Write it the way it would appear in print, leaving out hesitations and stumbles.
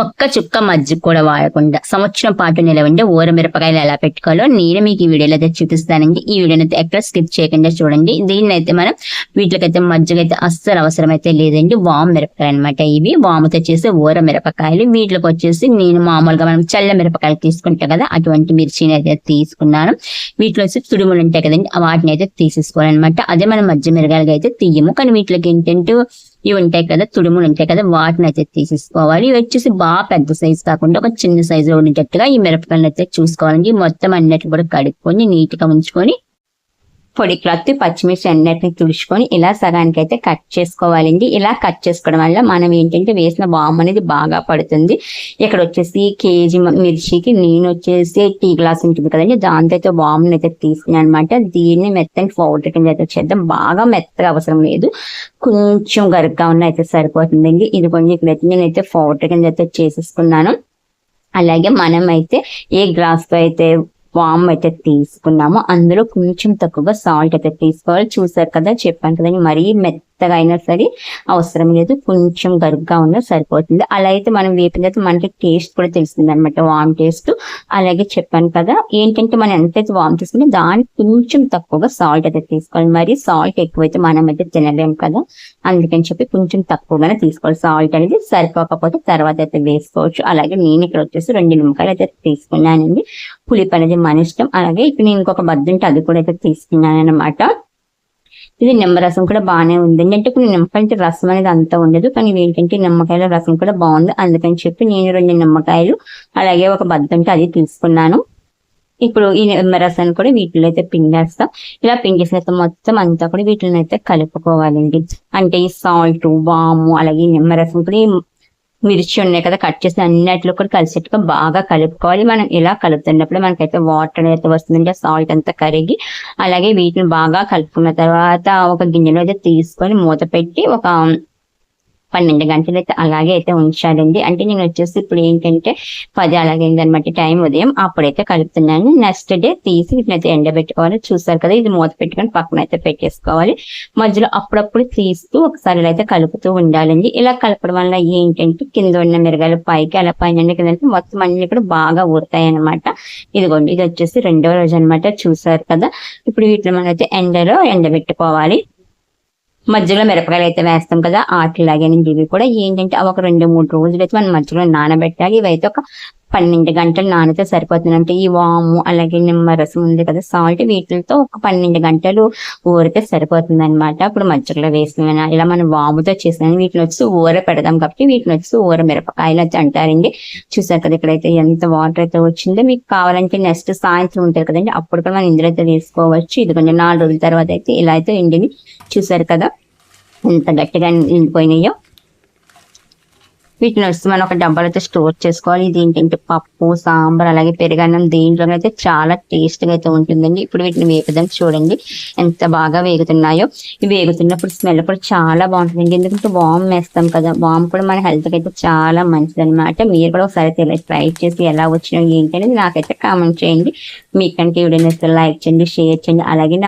ఒక్క చుక్క మజ్జిగ కూడా వాడకుండా సంవత్సరం పాటు నిలవండి ఊర మిరపకాయలు ఎలా పెట్టుకోవాలో నేను మీకు ఈ వీడియోలో అయితే చూపిస్తానండి. ఈ వీడియోని అయితే ఎక్కడ స్కిప్ చేయకుండా చూడండి. దీన్ని అయితే మనం వీటికైతే మజ్జిగ అయితే అస్సలు అవసరం అయితే లేదండి. వాము మిరపకాయలు అనమాట. ఇవి వాముతో చేసే ఊర మిరపకాయలు. వీటికి వచ్చేసి నేను మామూలుగా మనం చల్ల మిరపకాయలు తీసుకుంటాం కదా, అటువంటి మిర్చిని అయితే తీసుకున్నాను. వీటిలో వచ్చి తుడుములు ఉంటాయి కదండి, వాటిని అయితే తీసేసుకోవాలన్నమాట. అదే మనం మజ్జిగ మిరగాయలుగా అయితే తీయము, కానీ వీటికి ఏంటంటే ఇవి ఉంటాయి కదా, తుడుములు ఉంటాయి కదా, వాటిని అయితే తీసేసుకోవాలి. ఇవి వచ్చేసి బాగా పెద్ద సైజు కాకుండా ఒక చిన్న సైజులో ఉండేటట్టుగా ఈ మిరపకాయలు అయితే చూసుకోవాలండి. మొత్తం అన్నిటిని కూడా కడుక్కొని నీట్ గా ఉంచుకొని పొడి క్లాత్ పచ్చిమిర్చి అన్నిటిని తుడుచుకొని ఇలా సగానికి అయితే కట్ చేసుకోవాలండి. ఇలా కట్ చేసుకోవడం వల్ల మనం ఏంటంటే వేసిన వాము అనేది బాగా పడుతుంది. ఇక్కడ వచ్చేసి కేజీ మిర్చికి నేను వచ్చేసి టీ గ్లాస్ ఉంటుంది కదండి, దాంతో అయితే వాముని అయితే తీసుకున్నాను అనమాట. దీన్ని మెత్తని పౌడర్ కింద అయితే చేద్దాం. బాగా మెత్తగా అవసరం లేదు, కొంచెం గరుగ్గా ఉన్న అయితే సరిపోతుందండి. ఇది కొంచెం ఇక్కడైతే నేనైతే పౌడర్ కింద అయితే చేసేసుకున్నాను. అలాగే మనం అయితే ఏ గ్లాస్ తో అయితే వామ్ అయితే తీసుకున్నాము అందులో కొంచెం తక్కువగా సాల్ట్ అయితే తీసుకోవాలి. చూసారు కదా, చెప్పాను కదండి, మరీ మెత్తగా అయినా సరే అవసరం లేదు, కొంచెం గరుగ్గా ఉన్నా సరిపోతుంది. అలా అయితే మనం వేపిన తర్వాత మనకి టేస్ట్ కూడా తెలుస్తుంది అనమాట, వామ్ టేస్ట్. అలాగే చెప్పాను కదా, ఏంటంటే మనం ఎంతైతే వామ్ తీసుకుంటే దానికి కొంచెం తక్కువగా సాల్ట్ అయితే తీసుకోవాలి. మరి సాల్ట్ ఎక్కువైతే మనం అయితే తినలేము కదా, అందుకని చెప్పి కొంచెం తక్కువగానే తీసుకోవాలి. సాల్ట్ అనేది సరిపోకపోతే తర్వాత అయితే వేసుకోవచ్చు. అలాగే నేను ఇక్కడ వచ్చేసి 2 నిమ్మకాయలు అయితే తీసుకున్నానండి. పులిపు అనేది మన ఇష్టం. అలాగే ఇప్పుడు నేను ఇంకొక బద్ద ఉంటే అది కూడా అయితే తీసుకున్నాను అనమాట. ఇది నిమ్మరసం కూడా బాగానే ఉందండి. అంటే ఇప్పుడు నిమ్మకాయ రసం అనేది అంతా ఉండదు, కానీ ఏంటంటే నిమ్మకాయల రసం కూడా బాగుంది. అందుకని చెప్పి నేను 2 నిమ్మకాయలు అలాగే ఒక బద్ద ఉంటే అది తీసుకున్నాను. ఇప్పుడు ఈ నిమ్మరసాన్ని కూడా వీటిలో అయితే పిండేస్తాం. ఇలా పిండేసిన మొత్తం అంతా కూడా వీటిని అయితే కలుపుకోవాలండి. అంటే ఈ సాల్ట్, వాము అలాగే నిమ్మరసం కూడా మిర్చి ఉన్నాయి కదా కట్ చేసిన అన్నిట్లో కూడా కలిసేట్టుగా బాగా కలుపుకోవాలి. మనం ఇలా కలుపుతున్నప్పుడు మనకైతే వాటర్ అయితే వస్తుందంటే సాల్ట్ అంతా కరిగి, అలాగే వీటిని బాగా కలుపుకున్న తర్వాత ఒక గిన్నెలో అయితే తీసుకొని మూత పెట్టి ఒక 12 గంటలు అయితే అలాగే అయితే ఉంచాలండి. అంటే నేను వచ్చేసి ఇప్పుడు ఏంటంటే 10 అలాగే అనమాట టైం, ఉదయం. అప్పుడైతే కలుపుతున్నాను. నెక్స్ట్ డే తీసి వీటినైతే ఎండబెట్టుకోవాలి. చూసారు కదా, ఇది మూత పెట్టుకొని పక్కన అయితే పెట్టేసుకోవాలి. మధ్యలో అప్పుడప్పుడు తీస్తూ ఒకసారి అయితే కలుపుతూ ఉండాలండి. ఇలా కలపడం వల్ల ఏంటంటే కింద ఉన్న మిరగాయలు పైకి, అలా పైన కింద మొత్తం అన్ని కూడా బాగా ఊరుతాయి అనమాట. ఇదిగోండి, ఇది వచ్చేసి 2వ రోజు అనమాట. చూసారు కదా, ఇప్పుడు వీటిని మనం అయితే ఎండలో ఎండబెట్టుకోవాలి. మధ్యలో మిరపకాయలు అయితే వేస్తాం కదా, ఆటలాగే ఇవి కూడా ఏంటంటే అవి ఒక 2-3 రోజులు అయితే మనం మధ్యలో నానబెట్టాలి. ఇవైతే ఒక 12 గంటలు నానితే సరిపోతుంది. అంటే ఈ వాము అలాగే నిమ్మరసం ఉంది కదా, సాల్ట్, వీటితో ఒక 12 గంటలు ఊరితే సరిపోతుంది అనమాట. ఇప్పుడు మధ్యలో వేసిన ఇలా మనం వాముతో చేసిన వీటిని వచ్చి ఊర పెడదాం కాబట్టి వీటిని వచ్చి ఊర మిరపకాయలు అయితే అంటారండి. చూసారు కదా, ఇక్కడైతే ఎంత వాటర్ అయితే వచ్చిందో. మీకు కావాలంటే నెక్స్ట్ సాయంత్రం ఉంటుంది కదండి, అప్పుడు కూడా మనం ఇందులో అయితే వేసుకోవచ్చు. ఇది కొంచెం 4 రోజుల తర్వాత అయితే ఇలా అయితే ఎండిని. చూసారు కదా ఎంత గట్టిగా ఎండిపోయినాయో. వీటిని వస్తే మనం ఒక డబ్బాలో అయితే స్టోర్ చేసుకోవాలి. ఇది ఏంటంటే పప్పు, సాంబార్ అలాగే పెరుగన్నం దీంట్లో అయితే చాలా టేస్ట్గా అయితే ఉంటుందండి. ఇప్పుడు వీటిని వేపుదాం. చూడండి ఎంత బాగా వేగుతున్నాయో. ఇవి వేగుతున్నప్పుడు స్మెల్ కూడా చాలా బాగుంటుందండి, ఎందుకంటే వామ్ వేస్తాం కదా. వామ్ కూడా మన హెల్త్కి అయితే చాలా మంచిది అనమాట. మీరు కూడా ఒకసారి ట్రై చేసి ఎలా వచ్చినాయో ఏంటి అనేది నాకైతే కామెంట్ చేయండి. మీకంటే వీడియోని లైక్ చేయండి, షేర్ చేయండి. అలాగే